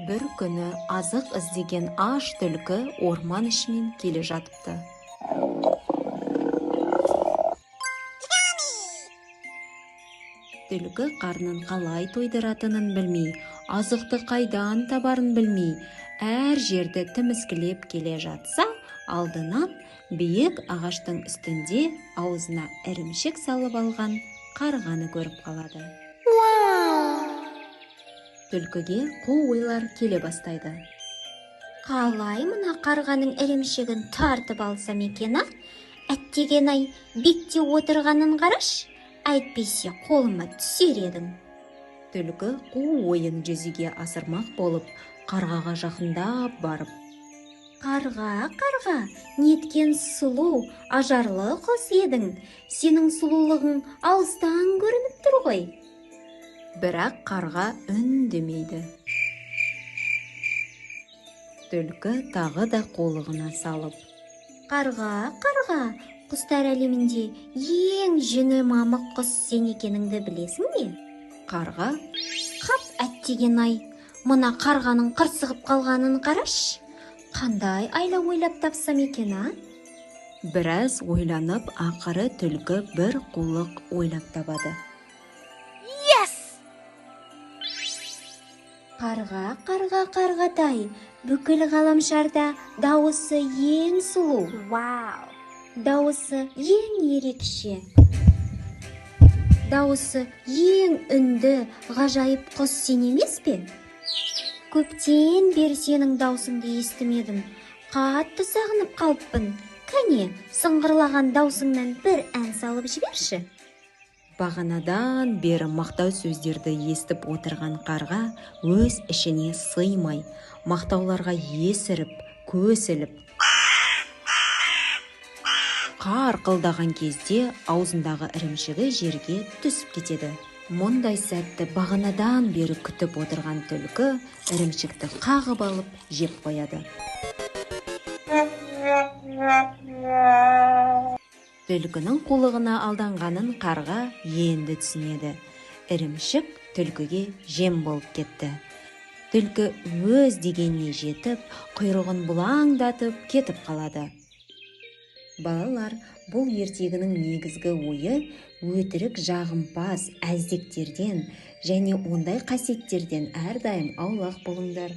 Бір күні азық іздеген аш түлкі орман ішінен келе жатыпты. Түлкі қарнын қалай тойдыратынын білмей, азықты қайдан табарын білмей, әр жерді тіміскілеп келе жатса, алдынан биік ағаштың үстінде аузына ірімшік салып алған қарғаны көріп қалады. Түлкіге қу ойлар келе бастайды. Қалай мына қарғаның ірімшігін тартып алсам екен, әттеген-ай, бекте отырғанын қараш, әйтпесе қолыма түсер едің. Түлкі қу ойын жүзеге асырмақ болып, қарғаға жақындап барып: Қарға, неткен сұлу, ажарлы құс едің, сенің сұлулығың алыстан көрініп тұр ғой. Бірақ қарға үндемейді. Түлкі тағы да қолығына салып: Қарға, құстар әлемінде ең жүні мамық құс сен екеніңді білесің бе? Қарға: Қап, әттеген-ай, мына қарғаның қырсығып қалғанын қараш. Қандай айла ойлап тапсам екен, Біраз ойланып, ақыры түлкі бір қулық ойлап табады. Қарғатай, бүкіл ғаламшарда дауысы ең сұлу. Дауысы ең ерекше. Дауысы ең үнді, ғажайып құс сен емес пе? Көптен бері сенің даусыңды естімедім. Қатты сағынып қалыппын. Кәне, сыңғырлаған даусыңнан бір ән салып жіберші. Бағанадан бері мақтау сөздерді естіп отырған қарға өз ішіне сыймай, мақтауларға есіріп, көсіліп, қарқылдаған кезде аузындағы ірімшігі жерге түсіп кетеді. Мұндай сәтті бағанадан бері күтіп отырған түлкі ірімшікті қағып алып жеп қояды. Түлкінің қулығына алданғанын қарға енді түсінеді. Ірімшік түлкіге жем болып кетті. Түлкі өз дегеніне жетіп, құйрығын бұлаңдатып кетіп қалады. Балалар, бұл ертегінің негізгі ойы өтірік, жағымпаз, әздектерден және ондай қасиеттерден әрдайым аулақ болыңдар.